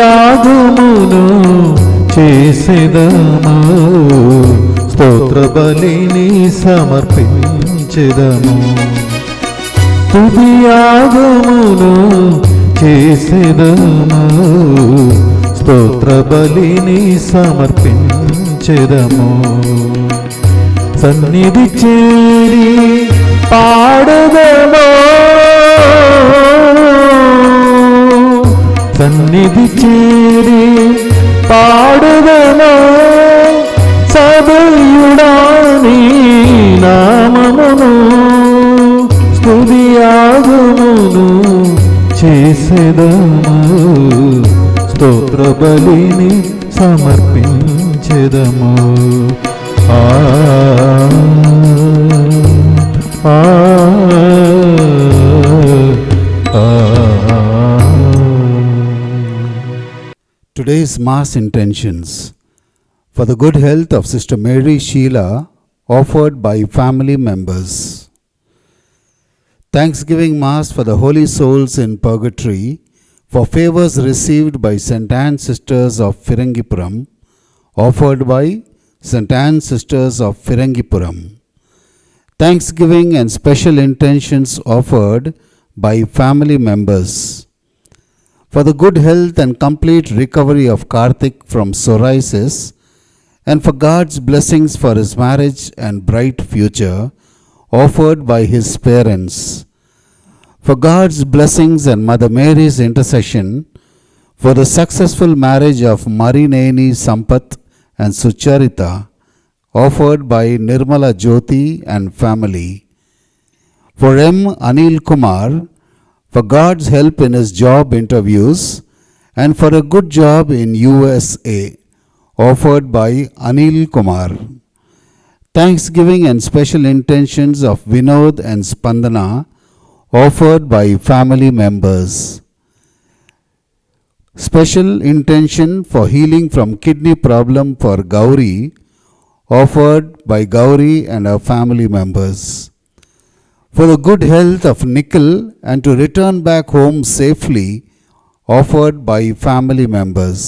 యాగమును చేసెదము, స్తోత్ర బలిని సమర్పించెదము. స్తుతి యాగమును చేసెదము, స్తోత్ర బలిని సమర్పించెదము. సన్నిధి చేరి పాడదము, సన్నిధి చేరి పాడదము, సదయుడాని నామమును స్తుతి యాగమును చేసెదము, స్తోత్ర బలిని సమర్పించెదము. Today's Mass intentions for the good health of Sister Mary Sheila, offered by family members. Thanksgiving Mass for the holy souls in purgatory, for favors received by St. Anne Sisters of Firangipuram, offered by St. Anne Sisters of Firangipuram. Thanksgiving and special intentions offered by family members. For the good health and complete recovery of Karthik from psoriasis, and for God's blessings for his marriage and bright future, offered by his parents. For God's blessings and Mother Mary's intercession, for the successful marriage of Marineni Sampath and Sucharita, offered by Nirmala Jyoti and family. For M. Anil Kumar, for God's help in his job interviews and for a good job in USA, offered by Anil Kumar. Thanksgiving and special intentions of Vinod and Spandana, offered by family members. Special intention for healing from kidney problem for Gauri, offered by Gauri and her family members. For the good health of Nikhil and to return back home safely, offered by family members.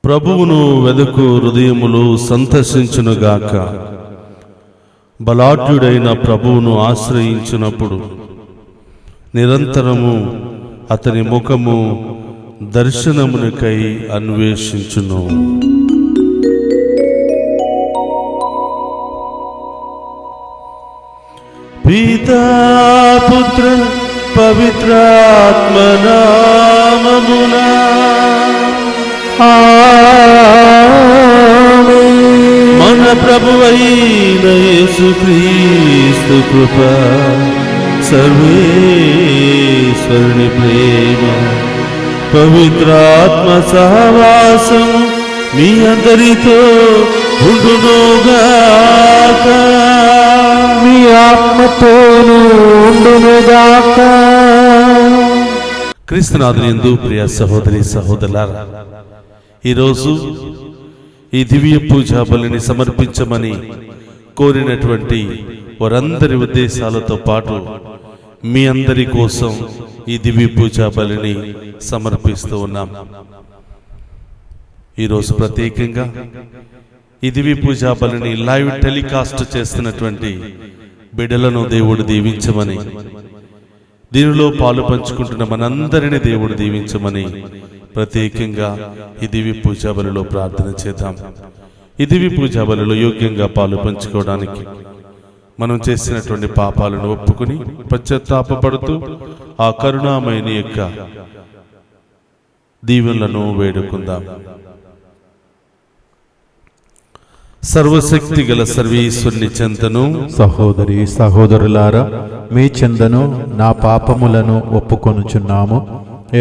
ప్రభువును వెదుకు హృదయములు సంతసించునుగాక. బలాఢ్యుడైన ప్రభువును ఆశ్రయించినప్పుడు నిరంతరము అతని ముఖము దర్శనమునికై అన్వేషించును. పితా పుత్ర పవిత్రాత్మ నామమునా మన ప్రభువైన యేసుక్రీస్తు కృప, సర్వేశ్వరుని ప్రేమ, పవిత్రాత్మ సహవాసం మీ అందరితో ఉండునుగాక. మీ ఆత్మతోనూ ఉండునుగాక. క్రీస్తునాథునియందు ప్రియ సహోదరి సహోదరులారా, ఈరోజు ఈ దివ్య పూజా బలిని సమర్పించమని కోరినటువంటి వారందరి ఉద్దేశాలతో పాటు మీ అందరి కోసం ఈ దివ్య పూజా బలిని సమర్పిస్తూ ఉన్నాం. ఈరోజు ప్రత్యేకంగా ఈ దివ్య పూజా బలిని లైవ్ టెలికాస్ట్ చేస్తున్నటువంటి బిడ్డలను దేవుడు దీవించమని, దీనిలో పాలు పంచుకుంటున్న మనందరినీ దేవుడు దీవించమని ప్రత్యేకంగా ఈ దివ్య పూజా బలిలో ప్రార్థన చేద్దాం. ఈ దివ్య పూజా బలిలో యోగ్యంగా పాలు పంచుకోవడానికి మనం చేసినటువంటి పాపాలను ఒప్పుకుని పశ్చాత్తాపపడుతూ ఆ కరుణామయుని యొక్క దీవెనలను వేడుకుందాం. సర్వశక్తి గల సర్వేశ్వరుని చెంతను, సహోదరి సహోదరులారా, మీ చెందను నా పాపములను ఒప్పుకొనుచున్నాము.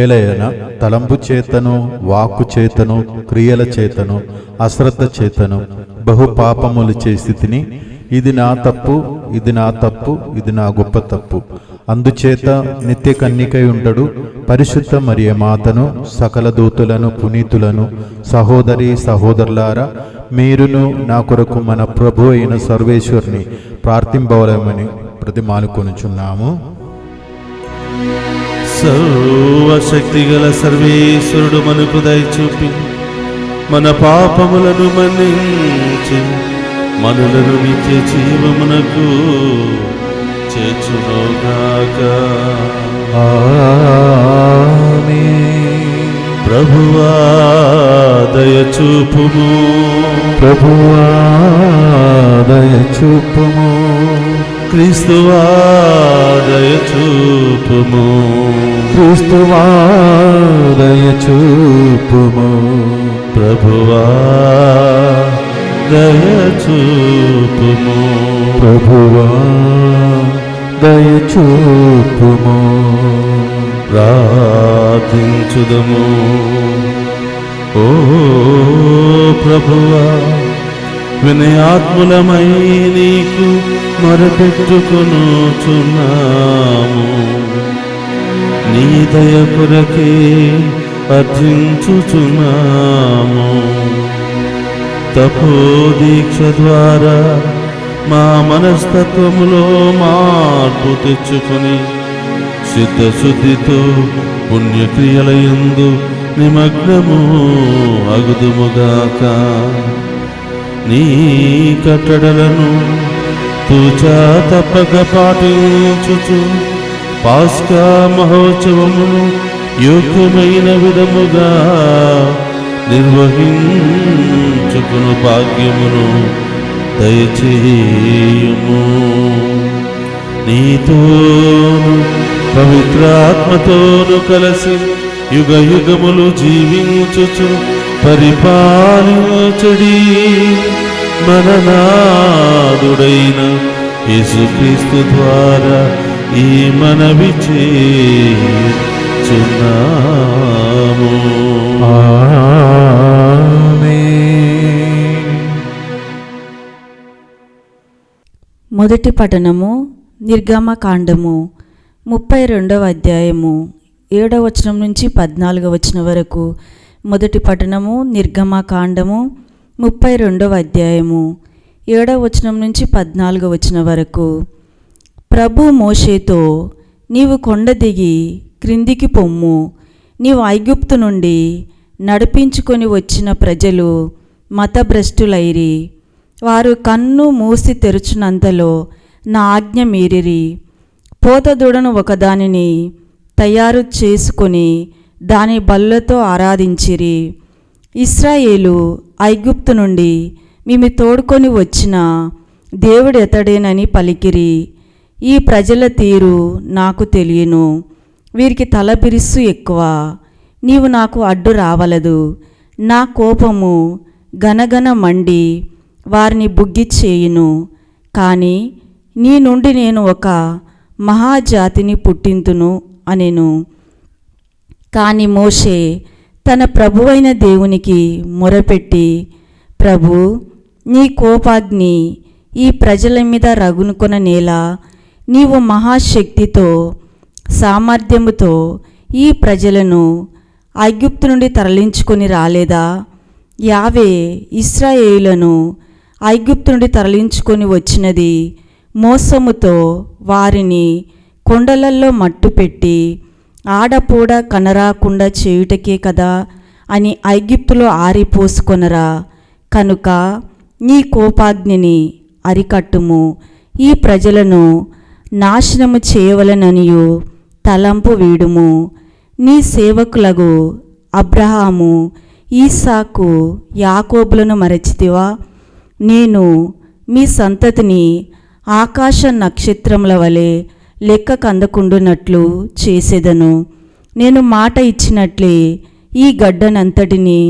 ఏలయన తలంపు చేతను, వాక్కు చేతను, క్రియల చేతను, అశ్రద్ధ చేతను బహు పాపములు చేసి తిని, ఇది నా తప్పు, ఇది నా తప్పు, ఇది నా గొప్ప తప్పు. అందుచేత నిత్య కన్నికై ఉండడు పరిశుద్ధ మరియ మాతను, సకల దూతులను, పునీతులను, సహోదరి సహోదరులారా, మీరును నా కొరకు మన ప్రభు అయిన సర్వేశ్వరుని ప్రార్థింపవలెనని ప్రతిమాలుకొనుచున్నాము. సర్వశక్తిగల సర్వేశ్వరుడు మనకు దయచూపి మన పాపములను మన్నించి మనలను నిత్య జీవమునకు చేర్చునుగాక. ఆమేన్. ప్రభువా దయచూపుము. ప్రభువా దయచూపుము. క్రీస్తువా దయచూపుము. క్రీస్తువా దయచూపుము. ప్రభువా దయచూపుము. ప్రభువా దయచూపుము. ప్రార్థించుదము. ఓ ప్రభువా, వినయాత్ములమై నీకు మొరపెట్టుకొనుచున్నాము. నీ దయ కొరకే అర్థించుచున్నాము. తపోదీక్ష ద్వారా మా మనస్తత్వములో మార్పు తెచ్చుకొని చిత్తశుద్ధితో పుణ్యక్రియలయందు నిమగ్నము అగుదుముగాక. నీ కట్టడలను తూచా తప్పక పాటించుచు పాస్కా మహోత్సవమును యోగ్యమైన విధముగా నిర్వహించుకును భాగ్యమును దయచేయుము. నీతోను పవిత్రాత్మతోను కలిసి యుగ యుగములు జీవించుచు పరిపాలించుడి మన నాదుడైన యేసుక్రీస్తు ద్వారా ఈ మనవి చేయుచున్నాము. ఆమేన్. మొదటి పఠనము నిర్గమకాండము 32వ అధ్యాయము 7వ వచనం నుంచి 14వ వచనం వరకు. మొదటి పఠనము నిర్గమకాండము 32వ అధ్యాయము 7వ వచనం నుంచి 14వ వచనం వరకు. ప్రభు మోషేతో, నీవు కొండ దిగి క్రిందికి పొమ్ము. నీవు ఐగుప్తు నుండి నడిపించుకొని వచ్చిన ప్రజలు మతభ్రష్టులైరి. వారు కన్ను మూసి తెరుచునంతలో నా ఆజ్ఞ మీరిరి. పోతదూడను ఒకదానిని తయారు చేసుకొని దాని బలులతో ఆరాధించిరి. ఇశ్రాయేలు ఐగుప్తు నుండి మేము తోడుకొని వచ్చిన దేవుడు ఎతడేనని పలికిరి. ఈ ప్రజల తీరు నాకు తెలియను. వీరికి తల బిరుసు ఎక్కువ. నీవు నాకు అడ్డు రావలదు. నా కోపము గనగన మండి వారిని బుగ్గి చేయును. కానీ నీ నుండి నేను ఒక మహాజాతిని పుట్టింతును అనెను. కాని మోషే తన ప్రభువైన దేవునికి మొరపెట్టి, ప్రభు, నీ కోపాగ్ని ఈ ప్రజల మీద రగునుకొన నేల. నీవు మహాశక్తితో సామర్థ్యముతో ఈ ప్రజలను ఐగుప్తు నుండి తరలించుకొని రాలేదా? యావే ఇశ్రాయేలును ఐగుప్తు నుండి తరలించుకొని వచ్చినది మోసముతో వారిని కొండలల్లో మట్టుపెట్టి ఆడపూడ కనరాకుండా చేయుటకే కదా అని ఐగుప్తులో ఆరిపోసుకొనరా. కనుక నీ కోపాగ్నిని అరికట్టుము. ఈ ప్రజలను నాశనము చేయవలననియు తలంపు వీడుము. నీ సేవకులకు అబ్రహాము, ఈసాకు, యాకోబులను మరచితివా? నేను మీ సంతతిని ఆకాశ నక్షత్రముల వలె లెక్కకు అందకుండునట్లు చేసేదను. నేను మాట ఇచ్చినట్లే ఈ గడ్డనంతటిని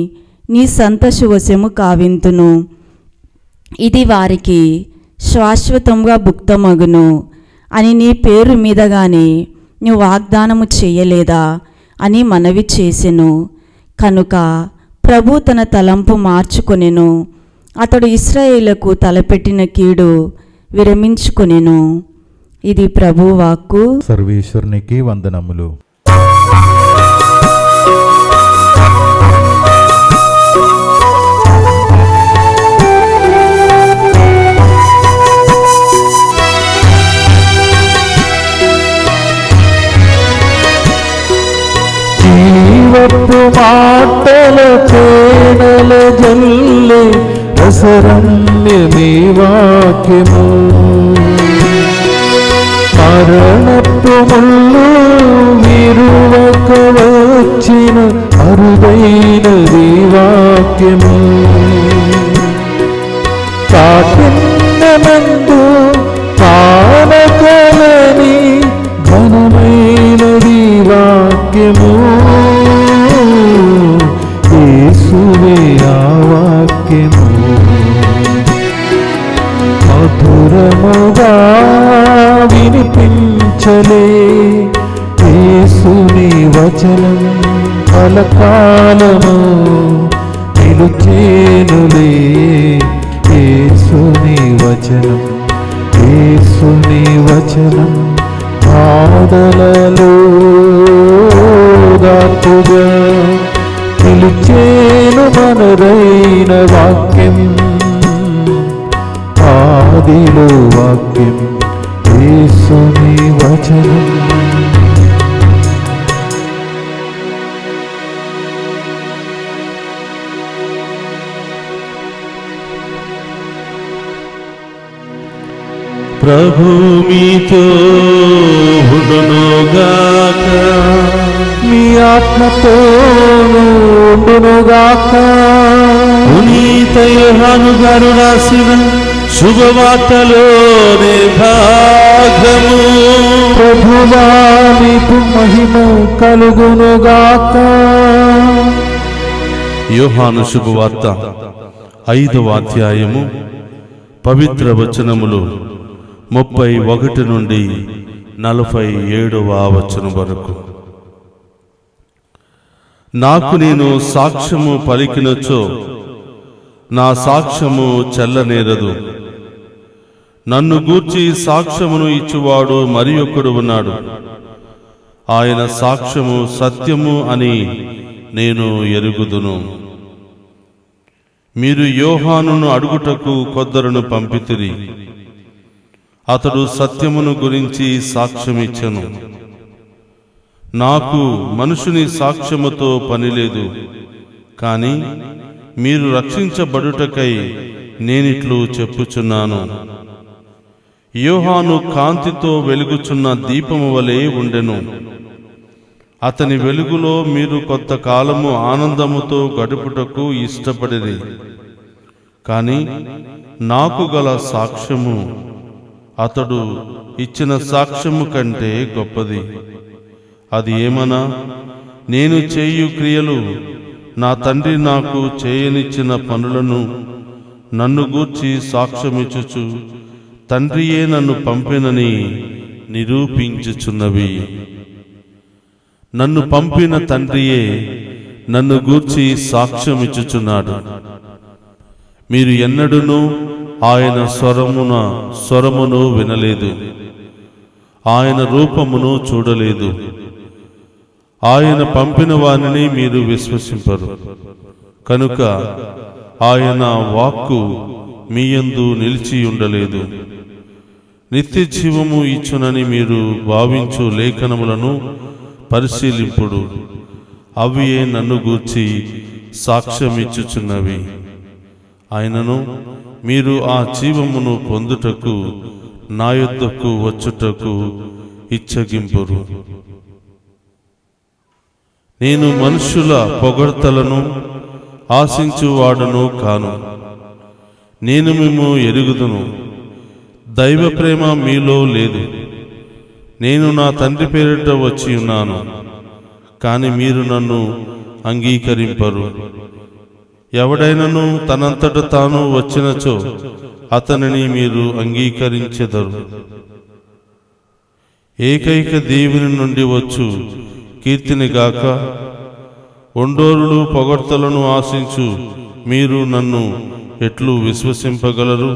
నీ సంతోషవశము కావింతును. ఇది వారికి శాశ్వతంగా భుక్తమగును అని నీ పేరు మీదగానే నువ్వు వాగ్దానము చేయలేదా అని మనవి చేసెను. కనుక ప్రభు తన తలంపు మార్చుకొనెను. అతడు ఇశ్రాయేలుకు తలపెట్టిన కీడు విరమించుకొనెను. ఇది ప్రభు వాక్కు. సర్వేశ్వరునికి వందనములు. రసరమ్యమే వాక్యము మరణపు ముళ్ళు విరువక వచ్చిన అరుదైనది వాక్యము కాటిన్నమందు కానకలని ఘనమైనది వాక్యము యేసువే ఆ వాక్యము మధురముగా వినిపించలే యేసుని వచనం కలకాలము నిలుచేనులే యేసుని వచనం యేసుని వచనం పాదలలో దాటుగా నిలిచేను మనదైన వాక్యం ఆదిలో వాక్యం యేసుని వచనం ప్రభు మీతో ఉండునుగాక, మీ ఆత్మతోను ఉండునుగాక. పునీత యోహాను గారు రాసిన శుభవార్తలోని భాగము. ప్రభువా మీకు మహిమ కలుగునుగాక. యోహాను శుభవార్త 5వ అధ్యాయము పవిత్ర వచనములు 31 నుండి 47వ వచనం వరకు. నాకు నేను సాక్ష్యము పలికినచో నా సాక్ష్యము చెల్లనేరదు. నన్ను గూర్చి సాక్ష్యమును ఇచ్చువాడు మరి ఒకడు ఉన్నాడు. ఆయన సాక్ష్యము సత్యము అని నేను ఎరుగుదును. మీరు యోహానును అడుగుటకు కొందరును పంపితిరి. అతడు సత్యమును గురించి సాక్ష్యమిచ్చెను. నాకు మనుషుని సాక్ష్యముతో పనిలేదు, కానీ మీరు రక్షించబడుటకై నేనిట్లు చెప్పుచున్నాను. యోహాను కాంతితో వెలుగుచున్న దీపము వలె ఉండెను. అతని వెలుగులో మీరు కొంతకాలము ఆనందముతో గడుపుటకు ఇష్టపడిరి. కానీ నాకు గల సాక్ష్యము అతడు ఇచ్చిన సాక్ష్యము కంటే గొప్పది. అది ఏమనా, నేను చేయు క్రియలు నా తండ్రి నాకు చేయనిచ్చిన పనులను నన్ను గూర్చి సాక్ష్యమిచ్చుచు తండ్రియే నన్ను పంపినని నిరూపించుచున్నవి. నన్ను పంపిన తండ్రియే నన్ను గూర్చి సాక్ష్యమిచ్చుచున్నాడు. మీరు ఎన్నడూనూ ఆయన స్వరమును వినలేదు, ఆయన రూపమును చూడలేదు. ఆయన పంపిన వానిని మీరు విశ్వసింపరు, కనుక ఆయన వాక్కు మీయందు నిలిచి ఉండలేదు. నిత్య జీవము ఇచ్చునని మీరు భావించు లేఖనములను పరిశీలింపుడు. అవియే నన్ను గూర్చి సాక్ష్యమిచ్చుచున్నవి. ఆయనను మీరు ఆ జీవమును పొందుటకు నా యొద్దకు వచ్చుటకు ఇచ్చగింపురు. నేను మనుష్యుల పొగడ్తలను ఆశించువాడును కాను. నేను మేము ఎరుగుదును, దైవ ప్రేమ మీలో లేదు. నేను నా తండ్రి పేరిట వచ్చి ఉన్నాను, కానీ మీరు నన్ను అంగీకరింపరు. ఎవడైనను తనంతట తాను వచ్చినచో అతనిని మీరు అంగీకరించెదరు. ఏకైక దేవుని నుండి వచ్చు కీర్తినిగాక ఒండోరులు పొగడ్తలను ఆశించు మీరు నన్ను ఎట్లు విశ్వసింపగలరు?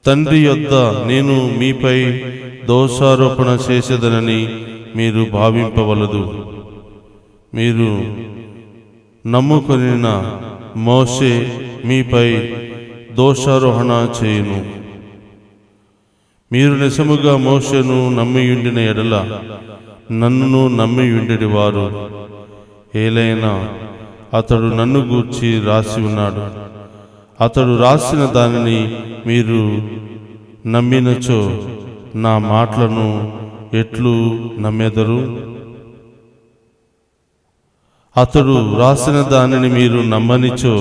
తండ్రి యొద్ద నేను మీపై దోషారోపణ చేసేదనని మీరు భావింపవలదు. మీరు నమ్ముకొనిన మోషే మీపై దోషారోహణ చేయును. మీరు నిజముగా మోషేను నమ్మియుండిన ఎడల నన్నును నమ్మియుండెడి వారు. ఏలైనా అతడు నన్ను గూర్చి రాసి ఉన్నాడు. అతడు రాసిన దానిని మీరు నమ్మినచో నా మాటలను ఎట్లు నమ్మెదరు? అతడు రాసిన దానిని మీరు నమ్మనిచో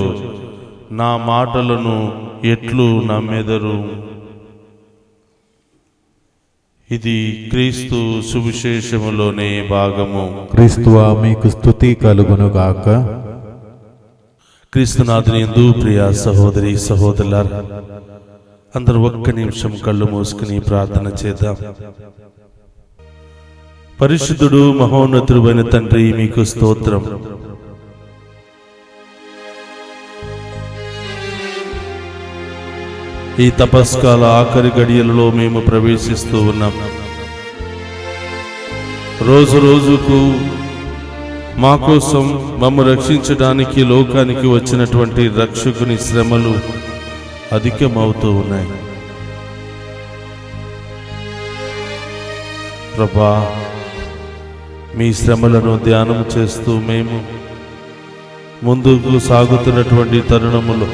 నా మాటలను ఎట్లు నమ్మెదరు? ఇది క్రీస్తు సువిశేషములోనే భాగము. క్రీస్తువా మీకు స్తుతి కలుగునుగాక. క్రీస్తునాథుని యందు ప్రియ సహోదరి సహోదరులారా, అందరూ ఒక్క నిమిషం కళ్ళు మూసుకుని ప్రార్థన చేద్దాం. పరిశుద్ధుడు మహోన్నతుడైన తండ్రి, మీకు స్తోత్రం. ఈ తపస్కాల ఆఖరి గడియలలో మేము ప్రవేశిస్తూ ఉన్నాం. రోజు రోజుకు మా కోసం మమ్ము రక్షించడానికి లోకానికి వచ్చినటువంటి రక్షకుని శ్రమలు అధికమవుతూ ఉన్నాయి. ప్రభా, మీ శ్రమలను ధ్యానం చేస్తూ మేము ముందుకు సాగుతున్నటువంటి తరుణములో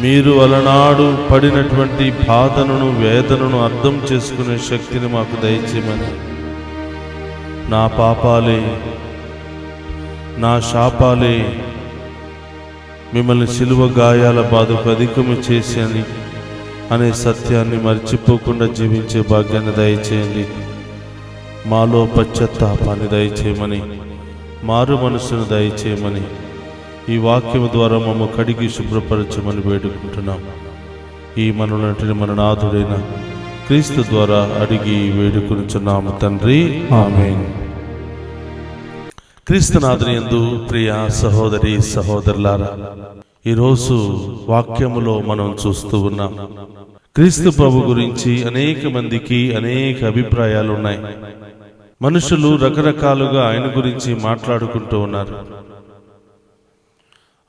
మీరు అలనాడు పడినటువంటి బాధలను, వేదనను అర్థం చేసుకునే శక్తిని మాకు దయచేయమని, నా పాపాలే, నా శాపాలే మిమ్మల్ని శిలువ గాయాల బాధకు అధికము చేసి అనే సత్యాన్ని మర్చిపోకుండా జీవించే భాగ్యాన్ని దయచేయండి. మాలో పశ్చాత్తాపాన్ని దయచేయమని, మారు మనసును దయచేయమని, ఈ వాక్యం ద్వారా మమ్మ కడిగి శుభ్రపరచమని వేడుకుంటున్నాం. ఈ మనలంటిని మన నాథుడైన క్రీస్తు ద్వారా అడిగి వేడుకొనుచున్నాము తండ్రి, ఆమేన్. క్రీస్తునాథుని యందు ప్రియ సహోదరి సహోదరులారా, ఈరోజు వాక్యములో మనం చూస్తూ ఉన్నాం. క్రీస్తు ప్రభు గురించి అనేక మందికి అనేక అభిప్రాయాలు ఉన్నాయి. మనుషులు రకరకాలుగా ఆయన గురించి మాట్లాడుకుంటూ ఉన్నారు.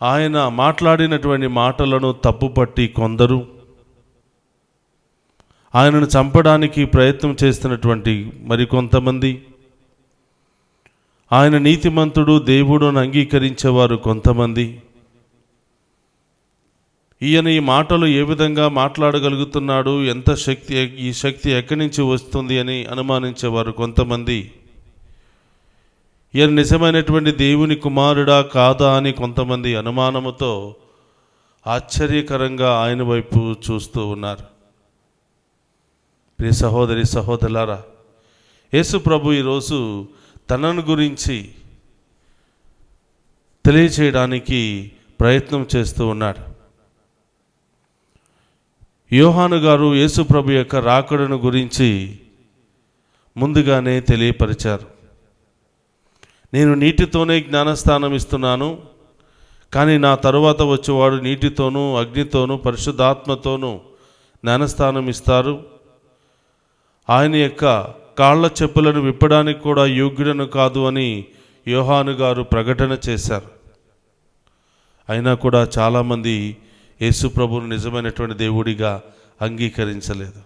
ఆయన మాట్లాడినటువంటి మాటలను తప్పుపట్టి కొందరు, ఆయనను చంపడానికి ప్రయత్నం చేస్తున్నటువంటి మరికొంతమంది, ఆయన నీతిమంతుడు, దేవుడు అని అంగీకరించేవారు కొంతమంది, ఈయన ఈ మాటలు ఏ విధంగా మాట్లాడగలుగుతున్నాడు, ఎంత శక్తి, ఈ శక్తి ఎక్కడి నుంచి వస్తుంది అని అనుమానించేవారు కొంతమంది, ఈయన నిజమైనటువంటి దేవుని కుమారుడా కాదా అని కొంతమంది అనుమానముతో ఆశ్చర్యకరంగా ఆయన వైపు చూస్తూ ఉన్నారు. ప్రియ సహోదరి సహోదరులారా, యేసు ప్రభు ఈరోజు తనను గురించి తెలియచేయడానికి ప్రయత్నం చేస్తూ ఉన్నాడు. యోహాను గారు యేసు ప్రభు యొక్క రాకడను గురించి ముందుగానే తెలియపరిచారు. నేను నీటితోనే జ్ఞానస్నానం ఇస్తున్నాను, కానీ నా తరువాత వచ్చేవాడు నీటితోనూ అగ్నితోనూ పరిశుద్ధాత్మతోనూ జ్ఞానస్నానం ఇస్తారు. ఆయన యొక్క కాళ్ళ చెప్పులను విప్పడానికి కూడా యోగ్యుడను కాదు అని యోహాను గారు ప్రకటన చేశారు. అయినా కూడా చాలామంది యేసు ప్రభువును నిజమైనటువంటి దేవుడిగా అంగీకరించలేదు.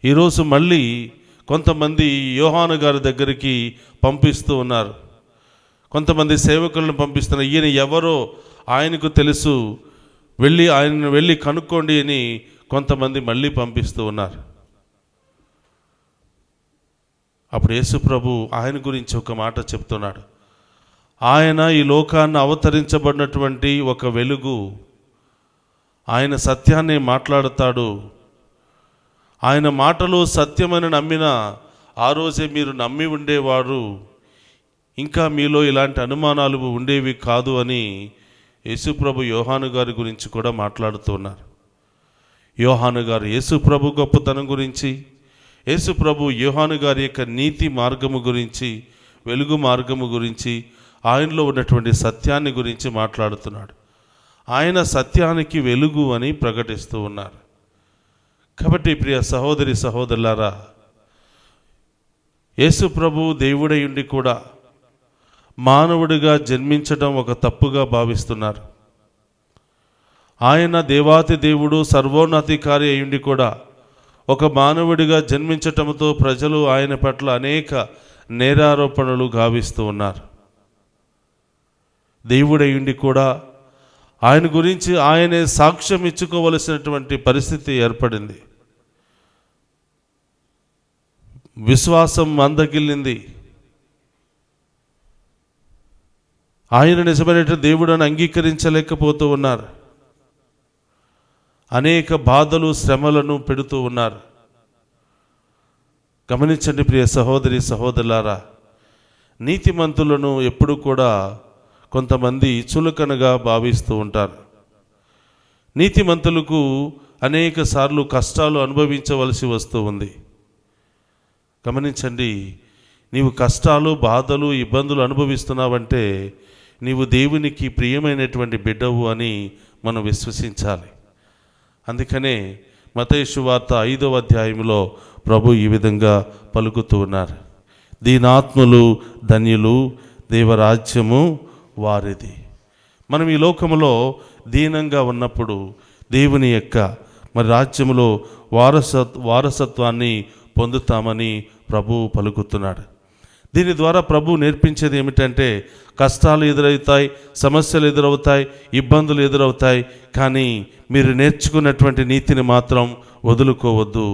ఈరోజు మళ్ళీ కొంతమంది యోహాను గారి దగ్గరికి పంపిస్తూ ఉన్నారు. కొంతమంది సేవకులను పంపిస్తున్నారు. ఈయన ఎవరో ఆయనకు తెలుసు, ఆయనను వెళ్ళి కనుక్కోండి అని కొంతమంది మళ్ళీ పంపిస్తూ ఉన్నారు. అప్పుడు యేసు ప్రభు ఆయన గురించి ఒక మాట చెప్తున్నాడు. ఆయన ఈ లోకాన్ని అవతరించబడినటువంటి ఒక వెలుగు. ఆయన సత్యాన్ని మాట్లాడతాడు. ఆయన మాటలు సత్యమని నమ్మిన ఆ రోజే మీరు నమ్మి ఉండేవారు, ఇంకా మీలో ఇలాంటి అనుమానాలు ఉండేవి కాదు అని యేసుప్రభు యోహాను గారి గురించి కూడా మాట్లాడుతూ ఉన్నారు. యోహాను గారు యేసుప్రభు గొప్పతనం గురించి, యేసుప్రభు యోహాను గారి యొక్క నీతి మార్గము గురించి, వెలుగు మార్గము గురించి, ఆయనలో ఉన్నటువంటి సత్యాన్ని గురించి మాట్లాడుతున్నాడు. ఆయన సత్యానికి వెలుగు అని ప్రకటిస్తూ ఉన్నారు. కాబట్టి ప్రియ సహోదరి సహోదరులారా, యేసు ప్రభు దేవుడై ఉండి కూడా మానవుడిగా జన్మించడం ఒక తప్పుగా భావిస్తున్నారు. ఆయన దేవాతి దేవుడు, సర్వోన్నతాధికారి అయ్యుండి కూడా ఒక మానవుడిగా జన్మించటంతో ప్రజలు ఆయన పట్ల అనేక నేరారోపణలు గావిస్తూ ఉన్నారు. దేవుడై ఉండి కూడా ఆయన గురించి ఆయనే సాక్ష్యం ఇచ్చుకోవలసినటువంటి పరిస్థితి ఏర్పడింది. విశ్వాసం మందగిల్లింది. ఆయన నిజమైన దేవుడని అంగీకరించలేకపోతూ ఉన్నారు. అనేక బాధలు శ్రమలను పెడుతూ ఉన్నారు. గమనించండి ప్రియ సహోదరి సహోదరులారా, నీతిమంతులను ఎప్పుడు కూడా కొంతమంది చులకనగా భావిస్తూ ఉంటారు. నీతిమంతులకు అనేక సార్లు కష్టాలు అనుభవించవలసి వస్తూ ఉంది. గమనించండి, నీవు కష్టాలు, బాధలు, ఇబ్బందులు అనుభవిస్తున్నావంటే నీవు దేవునికి ప్రియమైనటువంటి బిడ్డవు అని మనం విశ్వసించాలి. అందుకనే మత్తయి సువార్త 5వ అధ్యాయంలో ప్రభు ఈ విధంగా పలుకుతూ ఉన్నారు, దీనాత్ములు ధన్యులు, దేవరాజ్యము వారిది. మనం ఈ లోకములో దీనంగా ఉన్నప్పుడు దేవుని యొక్క రాజ్యములో వారసత్వాన్ని పొందుతామని ప్రభు పలుకుతున్నాడు. దీని ద్వారా ప్రభు నేర్పించేది ఏమిటంటే, కష్టాలు ఎదురవుతాయి, సమస్యలు ఎదురవుతాయి, ఇబ్బందులు ఎదురవుతాయి, కానీ మీరు నేర్చుకున్నటువంటి నీతిని మాత్రం వదులుకోవద్దు.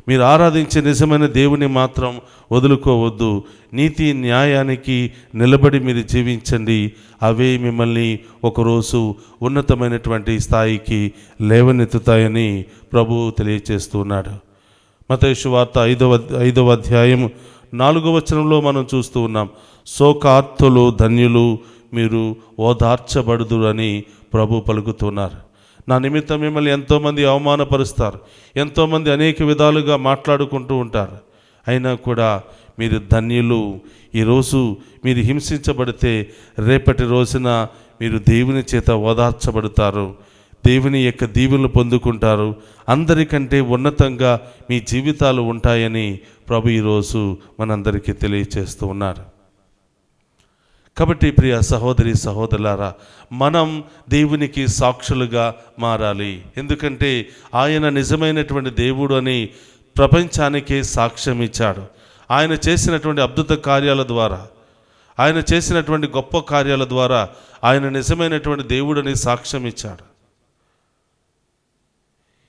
మీరు ఆరాధించే నిజమైన దేవుని మాత్రం వదులుకోవద్దు. నీతి న్యాయానికి నిలబడి మీరు జీవించండి. అవే మిమ్మల్ని ఒకరోజు ఉన్నతమైనటువంటి స్థాయికి లేవనెత్తుతాయని ప్రభు తెలియచేస్తున్నాడు. మత్తయి సువార్త 5వ అధ్యాయం 4వ వచనంలో మనం చూస్తూ ఉన్నాం, శోకార్తులు ధన్యులు, మీరు ఓదార్చబడుదురు అని ప్రభు పలుకుతున్నారు. నా నిమిత్తం మిమ్మల్ని ఎంతోమంది అవమానపరుస్తారు, ఎంతోమంది అనేక విధాలుగా మాట్లాడుకుంటూ ఉంటారు. అయినా కూడా మీరు ధన్యులు. ఈరోజు మీరు హింసించబడితే రేపటి రోజున మీరు దేవుని చేత ఓదార్చబడతారు, దేవుని యొక్క దీవెనలు పొందుకుంటారు. అందరికంటే ఉన్నతంగా మీ జీవితాలు ఉంటాయని ప్రభు ఈరోజు మనందరికీ తెలియచేస్తూ ఉన్నారు. కాబట్టి ప్రియ సహోదరి సహోదరులారా, మనం దేవునికి సాక్షులుగా మారాలి. ఎందుకంటే ఆయన నిజమైనటువంటి దేవుడు అని ప్రపంచానికే సాక్ష్యం ఇచ్చాడు. ఆయన చేసినటువంటి అద్భుత కార్యాల ద్వారా, ఆయన చేసినటువంటి గొప్ప కార్యాల ద్వారా ఆయన నిజమైనటువంటి దేవుడని సాక్ష్యం ఇచ్చాడు.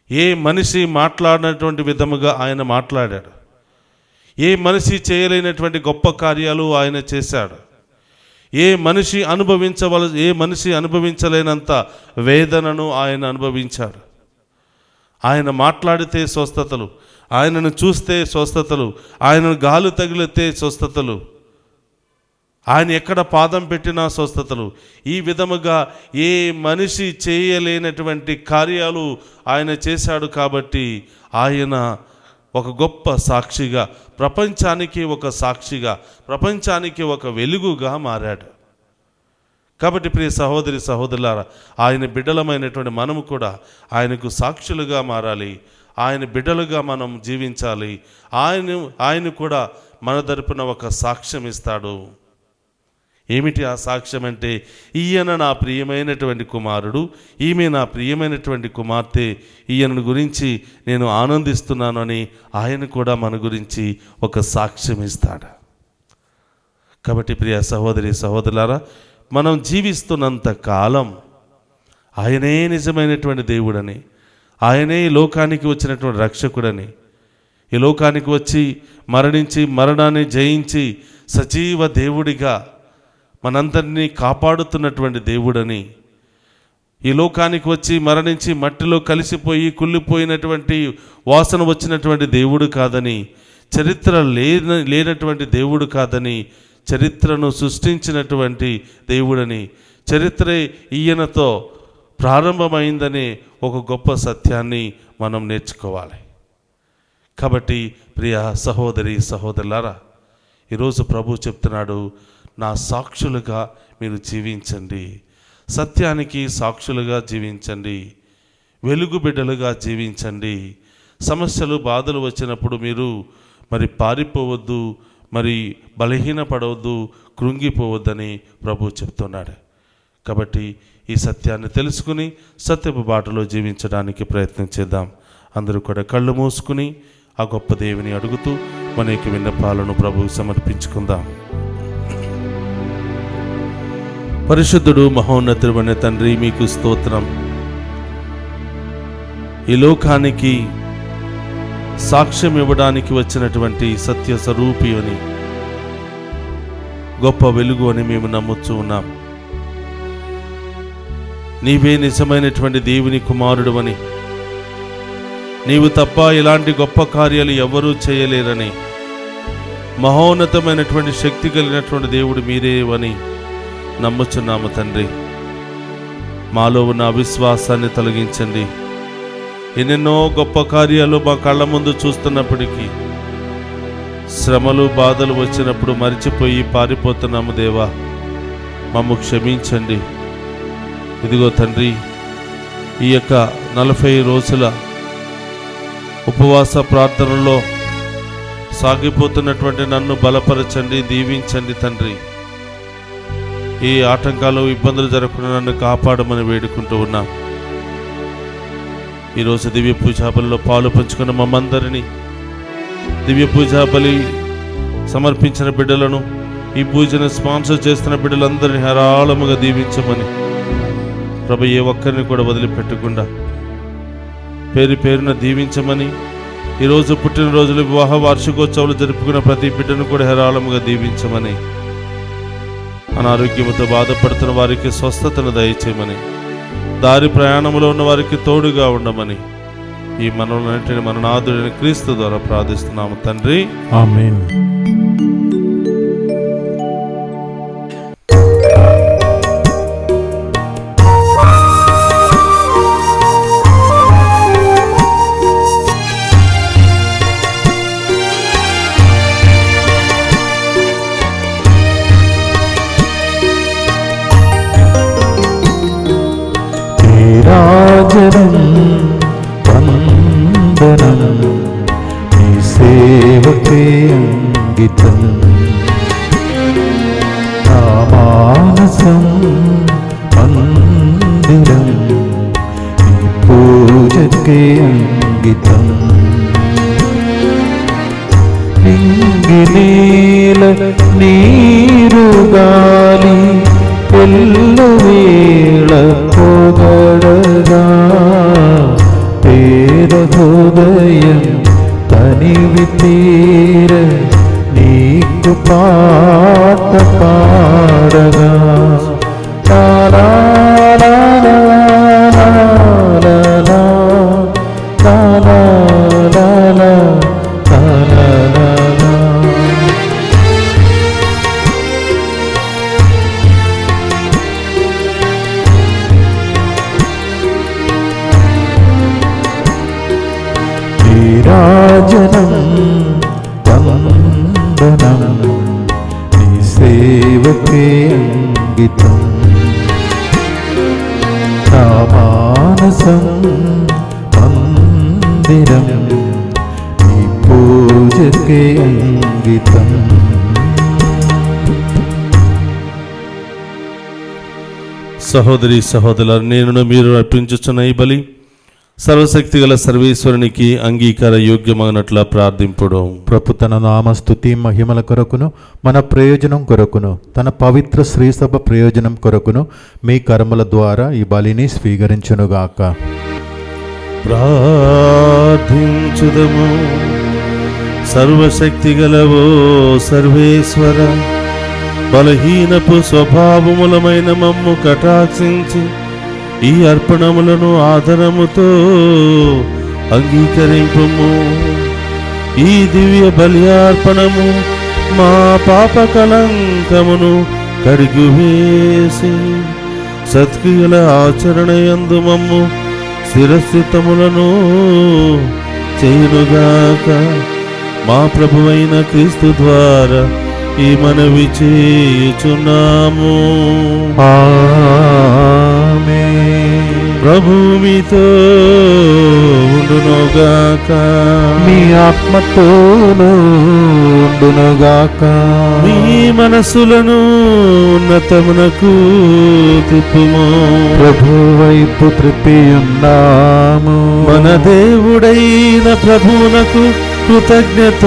ఏ మనిషి మాట్లాడినటువంటి విధముగా ఆయన మాట్లాడాడు. ఏ మనిషి చేయలేనటువంటి గొప్ప కార్యాలు ఆయన చేశాడు. ఏ మనిషి అనుభవించలేనంత వేదనను ఆయన అనుభవించాడు. ఆయన మాట్లాడితే స్వస్థతలు, ఆయనను చూస్తే స్వస్థతలు, ఆయనను గాలి తగిలితే స్వస్థతలు, ఆయన ఎక్కడ పాదం పెట్టినా స్వస్థతలు. ఈ విధముగా ఏ మనిషి చేయలేనటువంటి కార్యాలు ఆయన చేశాడు. కాబట్టి ఆయన ఒక గొప్ప సాక్షిగా, ప్రపంచానికి ఒక సాక్షిగా, ప్రపంచానికి ఒక వెలుగుగా మారాడు. కాబట్టి ప్రియ సహోదరి సహోదరులారా, ఆయన బిడ్డలమైనటువంటి మనము కూడా ఆయనకు సాక్షులుగా మారాలి. ఆయన బిడ్డలుగా మనం జీవించాలి. ఆయన కూడా మన తరపున ఒక సాక్ష్యం ఇస్తాడు. ఏమిటి ఆ సాక్ష్యం అంటే, ఈయన నా ప్రియమైనటువంటి కుమారుడు, ఈమె నా ప్రియమైనటువంటి కుమార్తె, ఈయన గురించి నేను ఆనందిస్తున్నాను అని ఆయన కూడా మన గురించి ఒక సాక్ష్యం ఇస్తాడు. కాబట్టి ప్రియ సహోదరి సహోదరులారా, మనం జీవిస్తున్నంత కాలం ఆయనే నిజమైనటువంటి దేవుడని, ఆయనే ఈ లోకానికి వచ్చినటువంటి రక్షకుడని, ఈ లోకానికి వచ్చి మరణించి మరణాన్ని జయించి సజీవ దేవుడిగా మనందరినీ కాపాడుతున్నటువంటి దేవుడని, ఈ లోకానికి వచ్చి మరణించి మట్టిలో కలిసిపోయి కుళ్ళిపోయినటువంటి వాసన వచ్చినటువంటి దేవుడు కాదని, చరిత్ర లేనటువంటి దేవుడు కాదని, చరిత్రను సృష్టించినటువంటి దేవుడని, చరిత్ర ఈయనతో ప్రారంభమైందనే ఒక గొప్ప సత్యాన్ని మనం నేర్చుకోవాలి. కాబట్టి ప్రియ సహోదరి సహోదరులారా, ఈరోజు ప్రభు చెప్తున్నాడు, నా సాక్షులుగా మీరు జీవించండి, సత్యానికి సాక్షులుగా జీవించండి, వెలుగు బిడ్డలుగా జీవించండి. సమస్యలు బాధలు వచ్చినప్పుడు మీరు పారిపోవద్దు, బలహీనపడవద్దు, కృంగిపోవద్దని ప్రభు చెప్తున్నాడు. కాబట్టి ఈ సత్యాన్ని తెలుసుకుని సత్యపు బాటలో జీవించడానికి ప్రయత్నం చేద్దాం. అందరూ కూడా కళ్ళు మూసుకుని ఆ గొప్ప దేవుని అడుగుతూ మన యొక్క విన్నపాలను ప్రభువుకు సమర్పించుకుందాం. పరిశుద్ధుడు మహోన్నతుడైన తండ్రి, మీకు స్తోత్రం. ఈ లోకానికి సాక్ష్యం ఇవ్వడానికి వచ్చినటువంటి సత్య స్వరూపి అని, గొప్ప వెలుగు అని మేము నమ్ముతూ ఉన్నాం. నీవే నిజమైనటువంటి దేవుని కుమారుడు అని, నీవు తప్ప ఇలాంటి గొప్ప కార్యాలు ఎవరూ చేయలేరని, మహోన్నతమైనటువంటి శక్తి కలిగినటువంటి దేవుడు మీరే అని నమ్ముచున్నాము తండ్రి. మాలో ఉన్న అవిశ్వాసాన్ని తొలగించండి. ఎన్నెన్నో గొప్ప కార్యాలు మా కళ్ళ ముందు చూస్తున్నప్పటికీ శ్రమలు బాధలు వచ్చినప్పుడు మరిచిపోయి పారిపోతున్నాము దేవా, మమ్ము క్షమించండి. ఇదిగో తండ్రి, ఈ యొక్క 40 రోజుల ఉపవాస ప్రార్థనలో సాగిపోతున్నటువంటి నన్ను బలపరచండి, దీవించండి తండ్రి. ఏ ఆటంకాలు ఇబ్బందులు జరగకుండా నన్ను కాపాడమని వేడుకుంటూ ఉన్నాం. ఈరోజు దివ్య పూజాబలిలో పాలు పంచుకున్న మమ్మందరినీ, దివ్య పూజాబలి సమర్పించిన బిడ్డలను, ఈ పూజను స్పాన్సర్ చేస్తున్న బిడ్డలందరినీ హేరాళముగా దీవించమని ప్రభు ఏ ఒక్కరిని కూడా వదిలిపెట్టకుండా పేరు పేరున దీవించమని, ఈరోజు పుట్టినరోజులు, వివాహ వార్షికోత్సవాలు జరుపుకున్న ప్రతి బిడ్డను కూడా హేరాళముగా దీవించమని, అనారోగ్యముతో బాధపడుతున్న వారికి స్వస్థతను దయచేయమని, దారి ప్రయాణంలో ఉన్న వారికి తోడుగా ఉండమని ఈ మనవులన్నింటినీ మన నాథుడైన క్రీస్తు ద్వారా ప్రార్థిస్తున్నాము తండ్రి, ఆమేన్. రాజనం వందనం నీ సేవకే అంకితం, నా మానసం మందిరం నీ పూజకే అంకితం. నింగి నేల నీరు గాలి ఎల్లవేళ పొగడగా, పేద హృదయం తనివి తీర నీకు పాట పాడగా. లా లా లా లా లా లా లా లా లా లా లా లా. రాజనం వందనం నీ సేవకే అంకితం, నా మానసం మందిరం నీ పూజకే అంకితం. సహోదరి సహోదరులారా, నేను మీరు అర్పించుచున్న ఈ బలి సర్వశక్తి గల సర్వేశ్వరునికి అంగీకార యోగ్యమైనట్లా ప్రార్థింపుడు. ప్రభు తన నామస్తుతి మహిమల కొరకును, మన ప్రయోజనం కొరకును, తన పవిత్ర శ్రీసభ ప్రయోజనం కొరకును మీ కర్మల ద్వారా ఈ బలిని స్వీకరించునుగాక. ప్రార్థించుదము. సర్వశక్తి గలవో సర్వేశ్వర, బలహీనపు స్వభావములమైన మమ్ము కటాక్షించి ఈ అర్పణములను ఆదరముతో అంగీకరింపుము. ఈ దివ్య బలియార్పణము మా పాప కలంకమును కడిగివేసి సత్క్రియల ఆచరణయందు మమ్ము స్థిరస్థితములను చేయునుగాక. మా ప్రభువైన క్రీస్తు ద్వారా ఈ మనవి చేయుచున్నాము. ప్రభు మీతో ఉండునుగాక, మీ ఆత్మతోనూ ఉండునుగాక. మీ మనసులను ఉన్నతమునకు త్రిప్పుము. ప్రభు వైపు త్రిప్పి ఉన్నాము. మన దేవుడైన ప్రభువునకు కృతజ్ఞత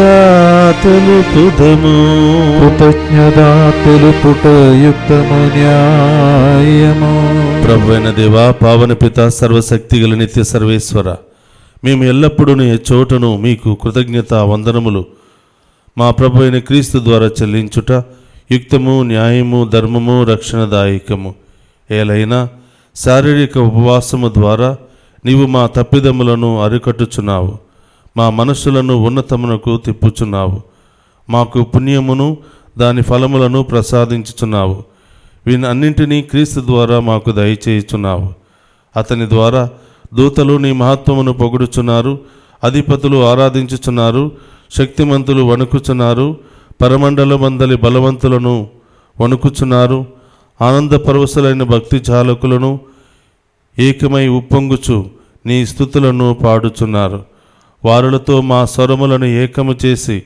తెలుపుదము. కృతజ్ఞత తెలుపుట యుక్తము న్యాయము. ప్రభువైన దేవా, పావన పిత, సర్వశక్తిగల నిత్య సర్వేశ్వర, మేము ఎల్లప్పుడూ నీ చోటను మీకు కృతజ్ఞత వందనములు మా ప్రభు అయిన క్రీస్తు ద్వారా చెల్లించుట యుక్తము, న్యాయము, ధర్మము, రక్షణదాయకము. ఏలైనా శారీరక ఉపవాసము ద్వారా నీవు మా తప్పిదములను అరికట్టుచున్నావు, మా మనస్సులను ఉన్నతమునకు తిప్పుచున్నావు, మాకు పుణ్యమును దాని ఫలములను ప్రసాదించుచున్నావు. వీటన్నింటినీ క్రీస్తు ద్వారా మాకు దయచేయుచున్నావు. అతని ద్వారా దూతలు నీ మహత్వమును పొగుడుచున్నారు, అధిపతులు ఆరాధించుచున్నారు, శక్తిమంతులు వణుకుచున్నారు, పరమండలమందలి బలవంతులను వణుకుచున్నారు. ఆనంద పరవశులైన భక్తి చాలకులను ఏకమై ఉప్పొంగుచు నీ స్తుతులను పాడుచున్నారు. వారులతో మా స్వరములను ఏకము చేసి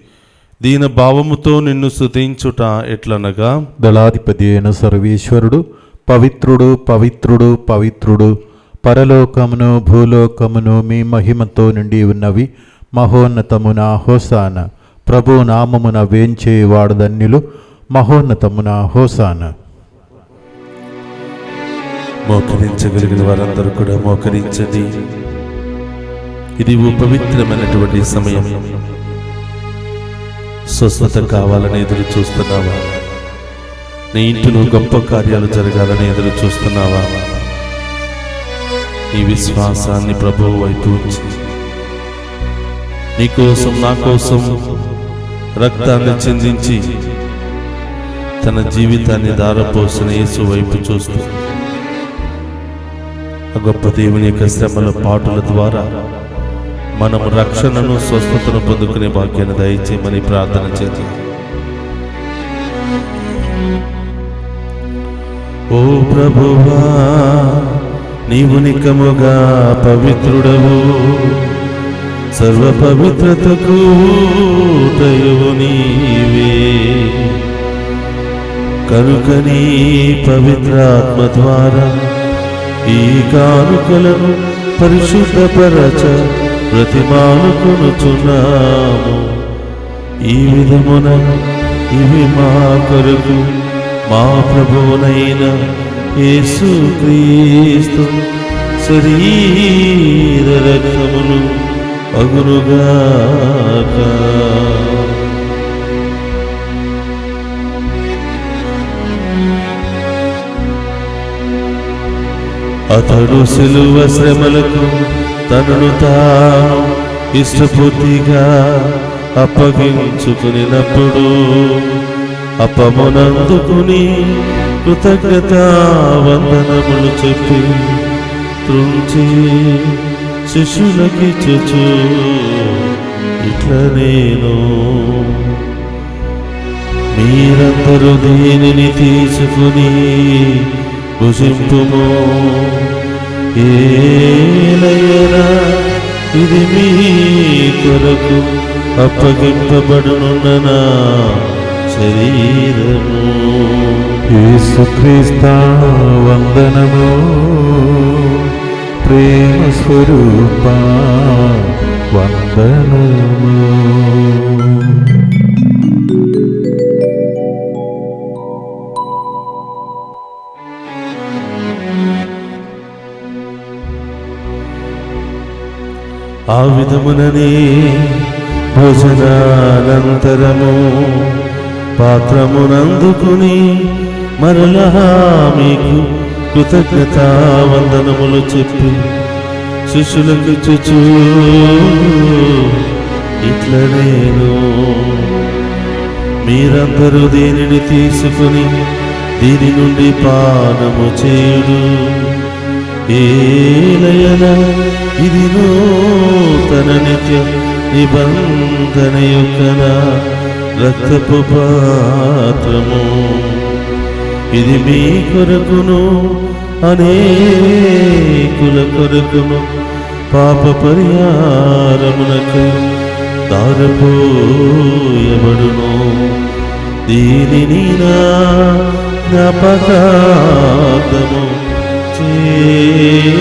దీన భావముతో నిన్ను స్తుతించుట ఎట్లనగా, దళాధిపతి అయిన సర్వేశ్వరుడు పవిత్రుడు, పవిత్రుడు, పవిత్రుడు, పరలోకమును భూలోకమును మీ మహిమతో నిండి ఉన్నవి. మహోన్నతమున హోసాన. ప్రభు నామమున వేంచేవాడు ధన్యులు. మహోన్నతమున హోసాన. మోకరించగలిగిన వారందరూ కూడా మోకరించండి. ఇది పవిత్రమైనటువంటి సమయం. స్వస్థత కావాలని ఎదురు చూస్తున్నావా? నీ ఇంటిలో గొప్ప కార్యాలు జరగాలని ఎదురు చూస్తున్నావా? నీ విశ్వాసాన్ని ప్రభువు వైపు ఉంచి, నీ కోసం, నా కోసం రక్తాన్ని చిందించి తన జీవితాన్ని ధారపోసిన యేసు వైపు చూస్తూ ఆ గొప్ప దేవుని యొక్క శ్రమల పాటుల ద్వారా మనము రక్షణను, స్వస్థతను పొందుకునే భాగ్యాన్ని దయచేయమని ప్రార్థన చేద్దాం. ఓ ప్రభువా, నీవు నికముగా పవిత్రుడవు, సర్వ పవిత్రతకు ఊటయువు నీవే. కనుక నీ పవిత్రాత్మ ద్వారా ఈ కానుకలను పరిశుద్ధపరచ ప్రతిమానుకొనుచున్నాము. ఈ విధమున ఇవి మా కొరకు మా ప్రభువునైన యేసుక్రీస్తు శరీర రక్తములు అగునుగాక. అతడు సిలువ శ్రమలకు తనను తాను ఇష్టపూర్తిగా అప్పగించుకునినప్పుడు అప్పమునందుకుని కృతజ్ఞతా వందనములు చెప్పి త్రుంచి శిష్యులకిచ్చుచు ఇట్ల నేను, మీరందరూ దీనిని తీసుకుని భుజింపుము. ఏలయనా ఇది మీ కొరకు అప్పగింపబడునున్న నా శరీరము. యేసుక్రీస్తు వందనము. ప్రేమ స్వరూప వందనము. ఆ విధముననే భోజనానంతరము పాత్రమునందుకుని మరలా మీకు కృతజ్ఞతా వందనములు చెప్పి శిష్యులకు చుచూ ఇట్ల నేను, మీరందరూ దీనిని తీసుకుని దీని నుండి పానము చేయుడు. ఏలయనా ఇది నూతన నిత్య నిబంధన యొక్క నా రక్తపు పాత్రము. ఇది మీ కొరకును అనేకుల కొరకును పాప పరిహారమునకు దారపోయబడును. దీనిని నా జ్ఞాపకార్థము చేయుడు.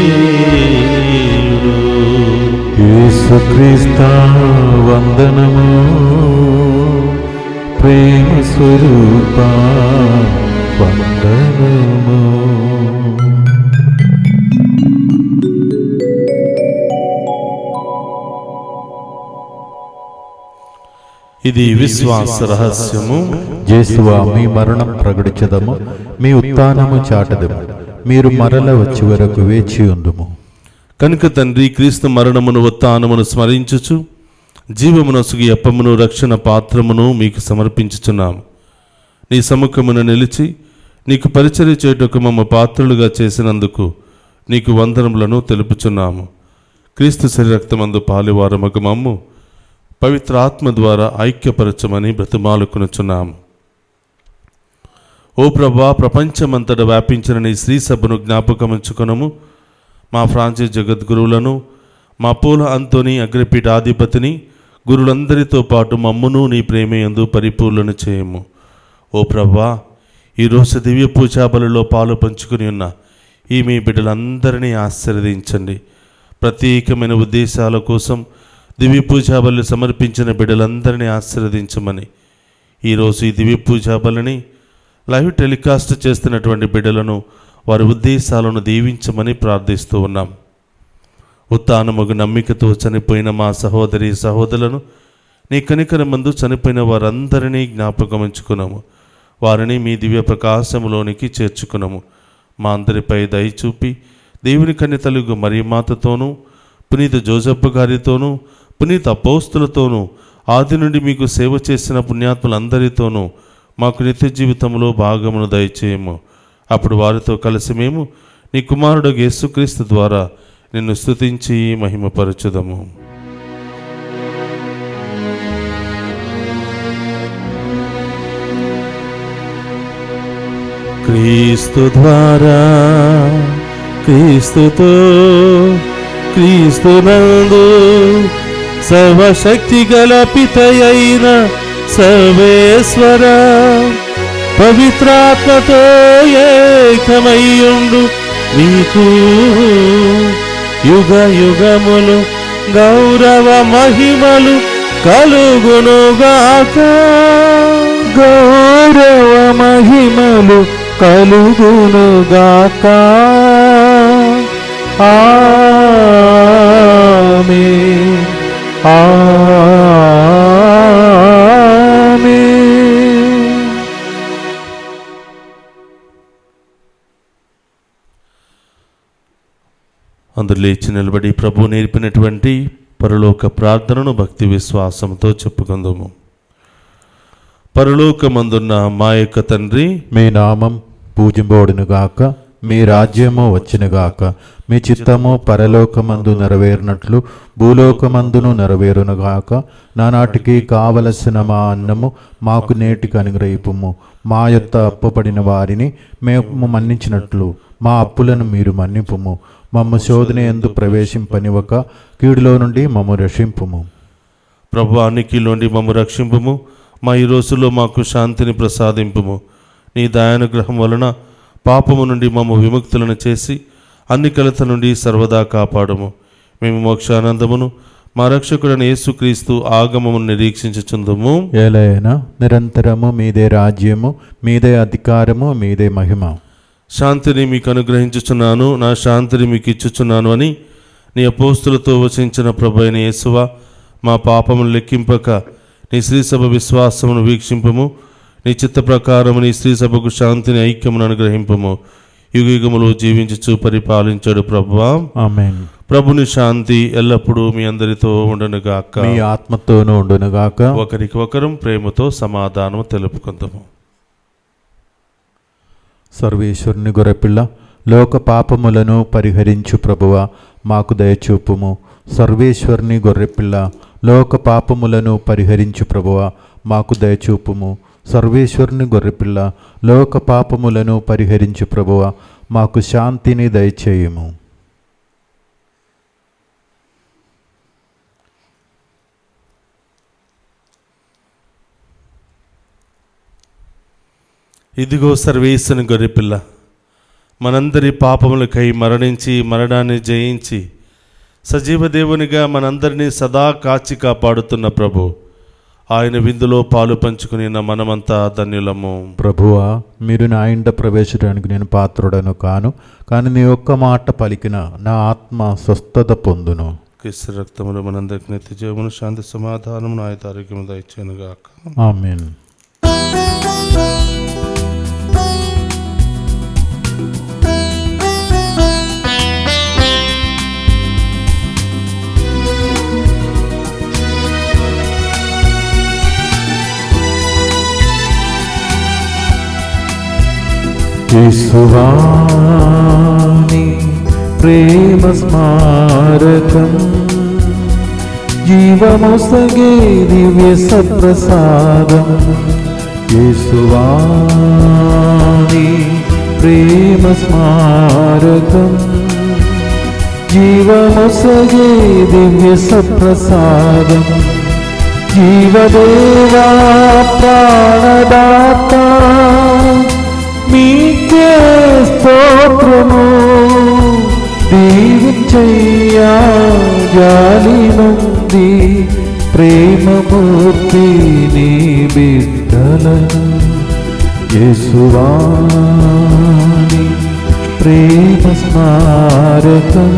యేసు యేసుక్రీస్తు వందనము, ప్రేమ స్వరూప వందనము. ఇది విశ్వాస రహస్యము. యేసువా, మీ మరణం ప్రకటించదము, మీ ఉత్థానము చాటదము. మీరు మరల వచ్చి వరకు వేచి ఉందుము. కనుక తండ్రి, క్రీస్తు మరణమును ఉత్థానమును స్మరించుచు జీవమునొసగి అప్పమును రక్షణ పాత్రమును మీకు సమర్పించుచున్నాము. నీ సముఖమున నిలిచి నీకు పరిచర్య చేయుటకు మమ్మ పాత్రులుగా చేసినందుకు నీకు వందనములను తెలుపుచున్నాము. క్రీస్తు శరీరక్తమందు పాలువారమగు మమ్ము పవిత్ర ఆత్మ ద్వారా ఐక్యపరచమని బ్రతిమాలుకొనుచున్నాము. ఓ ప్రభా, ప్రపంచమంతటా వ్యాపించిన నీ శ్రీ సభను జ్ఞాపకముంచుకొనము. మా ఫ్రాన్సిస్ జగద్గురువులను, మా పూల అంతోని అగ్రపీఠాధిపతిని, గురులందరితో పాటు మమ్మును నీ ప్రేమయందు పరిపూర్ణను చేయము. ఓ ప్రభా, ఈరోజు దివ్య పూజాబలిలో పాలు పంచుకుని ఉన్న ఈ మీ బిడ్డలందరినీ ఆశీర్వదించండి. ప్రత్యేకమైన ఉద్దేశాల కోసం దివ్య పూజాబలి సమర్పించిన బిడ్డలందరినీ ఆశీర్వదించమని, ఈరోజు ఈ దివ్య పూజాబలిని లైవ్ టెలికాస్ట్ చేస్తున్నటువంటి బిడ్డలను, వారి ఉద్దేశాలను దీవించమని ప్రార్థిస్తూ ఉన్నాం. ఉత్థానముగు నమ్మికతో చనిపోయిన మా సహోదరి సహోదరులను నీ కనికరమందు చనిపోయిన వారందరినీ జ్ఞాపకం ఉంచుకున్నాము. వారిని మీ దివ్య ప్రకాశములోనికి చేర్చుకున్నాము. మా అందరిపై దయచూపి దేవుని కన్యతలుగు మరియమాతతోనూ, పునీత జోజప్ప గారితోనూ, పునీత అపోస్తులతోనూ, ఆది నుండి మీకు సేవ చేసిన పుణ్యాత్ములందరితోనూ మాకు నిత్య జీవితంలో భాగమును దయచేయము. అప్పుడు వారితో కలిసి మేము నీ కుమారుడు యేసుక్రీస్తు ద్వారా నిన్ను స్తుతించి మహిమపరచుదము. క్రీస్తు ద్వారా, క్రీస్తుతో, క్రీస్తునందు సర్వశక్తి గల పితయైన సర్వేశ్వర పవిత్రాత్మతో ఏకమయ్యుండు నీకు యుగ యుగములు గౌరవ మహిమలు కలుగునుగాక. గౌరవ మహిమలు కలుగునుగాక. ఆమేన్, ఆమేన్. అందరూ లేచి నిలబడి ప్రభు నేర్పినటువంటి పరలోక ప్రార్థనను భక్తి విశ్వాసంతో చెప్పుకుందాము. పరలోకమందున్న మా యొక్క తండ్రి, మీ నామం పూజింపబడునుగాక, మీ రాజ్యము వచ్చునుగాక, మీ చిత్తము పరలోకమందు నెరవేరినట్లు భూలోకమందును నెరవేరునుగాక. నానాటికి కావలసిన మా అన్నము మాకు నేటికి అనుగ్రహింపుము. మా యొక్క అప్పుపడిన వారిని మేము మన్నించినట్లు మా అప్పులను మీరు మన్నింపుము. మమ్ము శోధన యందు ప్రవేశింపనివ్వక కీడులో నుండి మమ్ము రక్షింపుము. ప్రభు అన్నికిలోండి మమ్ము రక్షింపుము. మా ఈ రోజుల్లో మాకు శాంతిని ప్రసాదింపుము. నీ దయానుగ్రహం వలన పాపము నుండి మమ్ము విముక్తులను చేసి అన్ని కలత నుండి సర్వదా కాపాడము. మేము మోక్షానందమును మా రక్షకుడైన యేసుక్రీస్తు ఆగమమును నిరీక్షించుచుందుము. ఏలైనా నిరంతరము మీదే రాజ్యము, మీదే అధికారము, మీదే మహిమ. శాంతిని మీకు అనుగ్రహించుచున్నాను, నా శాంతిని మీకు ఇచ్చుచున్నాను అని నీ అపోస్తులతో వచించిన ప్రభు అయిన యేసువా, మా పాపమును లెక్కింపక నీ శ్రీసభ విశ్వాసమును వీక్షింపము. నీ చిత్త ప్రకారము నీ శ్రీసభకు శాంతిని ఐక్యమును అనుగ్రహింపము. యుగయుగములు జీవించుచు పరిపాలించాడు ప్రభువా. ఆమేన్. ప్రభుని శాంతి ఎల్లప్పుడూ మీ అందరితో ఉండునుగాక. మీ ఆత్మతోనూ ఉండునుగాక. ఒకరికి ఒకరం ప్రేమతో సమాధానం తెలుపుకుందాము. సర్వేశ్వరుని గొర్రెపిల్ల, లోక పాపములను పరిహరించు ప్రభువా, మాకు దయచూపుము. సర్వేశ్వరుని గొర్రెపిల్ల, లోక పాపములను పరిహరించు ప్రభువా, మాకు దయచూపుము. సర్వేశ్వరుని గొర్రెపిల్ల, లోక పాపములను పరిహరించు ప్రభువా, మాకు శాంతిని దయచేయము. ఇదిగో సర్వేశ్వరుని గొర్రెపిల్ల, మనందరి పాపములకై మరణించి మరణాన్ని జయించి సజీవ దేవునిగా మనందరినీ సదా కాచి కాపాడుతున్న ప్రభు, ఆయన విందులో పాలు పంచుకుని మనమంతా ధన్యులము. ప్రభువా, మీరు నా ఇంట ప్రవేశించడానికి నేను పాత్రుడను కాను, కానీ నీ ఒక్క మాట పలికిన నా ఆత్మ స్వస్థత పొందును. క్రీస్తు రక్తములు మనందరికి నిత్య జీవమును, శాంతి సమాధానమును, ఆయుధ ఆరోగ్యము దయచేయునుగాక. ఆమేన్. యేసువాని ప్రేమ స్మారకం, జీవమొసగే దివ్య సత్ప్రసాదం. యేసువాని ప్రేమ స్మారకం, జీవమొసగే దివ్య సత్ప్రసాదం. జీవదేవా ప్రాణదాత, మీకే స్తోత్రము. దీవించయ్యా జాలి నుండి ప్రేమమూర్తి నీ బిడ్డలను. యేసువాని ప్రేమ స్మారకం,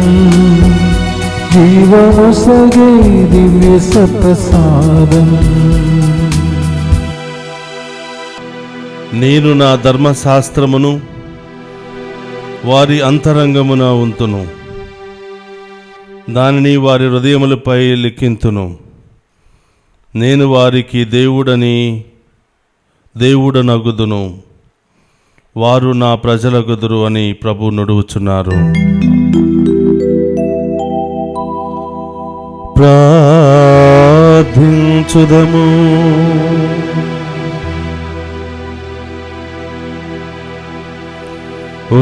జీవమొసగే దివ్య సత్ప్రసాదం. నేను నా ధర్మశాస్త్రమును వారి అంతరంగమున ఉంతును, దానిని వారి హృదయములపై లిఖింతును. నేను వారికి దేవుడనగుదును, వారు నా ప్రజలగుదురు అని ప్రభు నుడువుచున్నారు. ప్రార్థించుదము. ఓ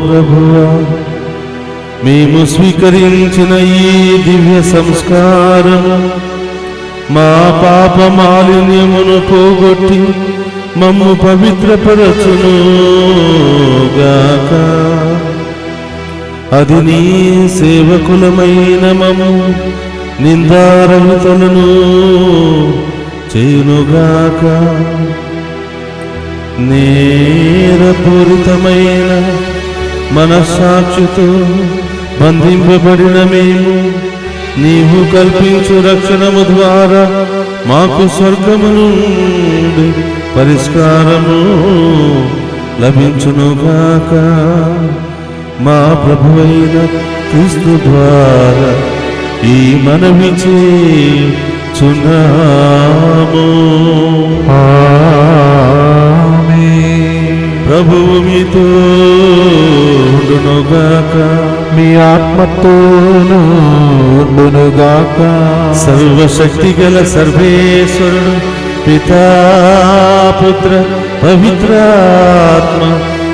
ప్రభువా, మేము స్వీకరించిన ఈ దివ్య సంస్కారం మా పాప మాలిన్యమును పోగొట్టి మమ్ము పవిత్రపరచును గాక. అది నీ సేవకులమైన మమ్ము నిందారహితులను చేయునుగాక. నేరపూరితమైన మనస్సాక్షితో బంధింపబడిన మేము నీవు కల్పించు రక్షణము ద్వారా మాకు స్వర్గము నుండి పరిష్కారము లభించునుగాక. మా ప్రభువైన క్రీస్తు ద్వారా ఈ మనవి చేయుచున్నాము. ప్రభువు మీతో ఉండునుగాక, మీ ఆత్మతోనూ ఉండునుగాక. సర్వశక్తి గల సర్వేశ్వరుడు పితా పుత్ర పవిత్రాత్మ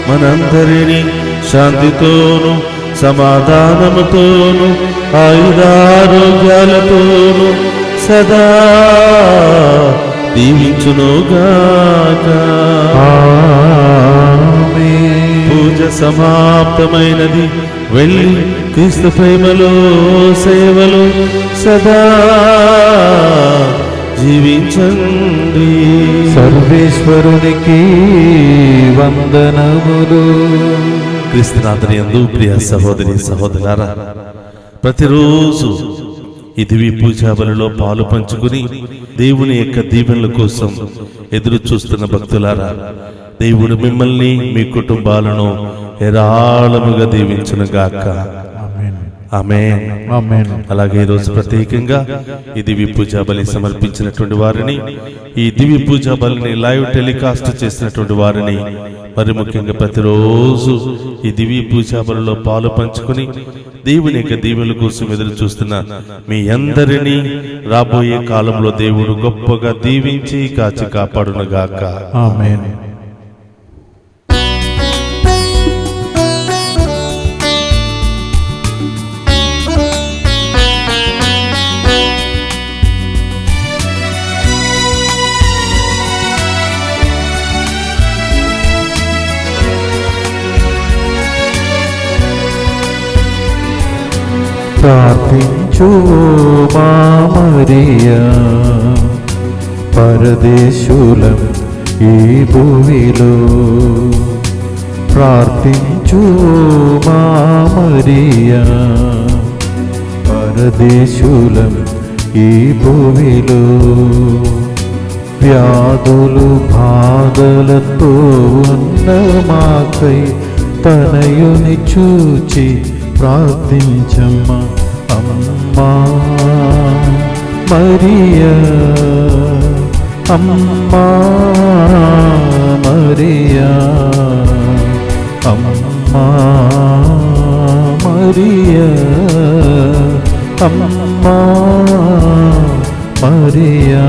మనందరినీ శాంతితోను సమాధానముతోను ఆయురారోగ్యాలతోను సదా దీవించునుగాక. పూజ సమాప్తమైనది. వెళ్ళి క్రీస్తు ప్రేమలో సేవలో సదా జీవించండి. సర్వేశ్వరునికి వందనములు. క్రీస్తునాథుని యందు ప్రియ సహోదరి సహోదరులారా, ప్రతిరోజు ఈ దివ్య పూజా బలిలో పాలు పంచుకుని దేవుని యొక్క దీవెనల కోసం ఎదురు చూస్తున్న భక్తులారా, దేవుడు మిమ్మల్ని మీ కుటుంబాలను ఏరాళముగా దీవించునుగాక. ఆమేన్. ఆమేన్. అలాగే ఈరోజు ప్రత్యేకంగా ఈ దివ్య పూజా బలి సమర్పించినటువంటి వారిని, ఈ దివ్య పూజా బలిని లైవ్ టెలికాస్ట్ చేసినటువంటి వారిని, మరి ముఖ్యంగా ప్రతిరోజు ఈ దివ్య పూజా బలిలో పాలు పంచుకుని దేవుని యొక్క దీవెనల కోసం ఎదురు చూస్తున్న మీ అందరినీ రాబోయే కాలంలో దేవుడు గొప్పగా దీవించి కాచి కాపాడునుగాక. ఆమేన్. ప్రార్థించు మా మరియా, పరదేశులం ఈ భూమిలో. ప్రార్థించు మా మరియా, పరదేశులం ఈ భూమిలో. వ్యాధులు బాధలతో ఉన్న మాకై తనయుని చూచి ప్రార్థించమ్మా. అమ్మా మరియా, అమ్మా మరియా, అమ్మా మరియా, అమ్మా మరియా.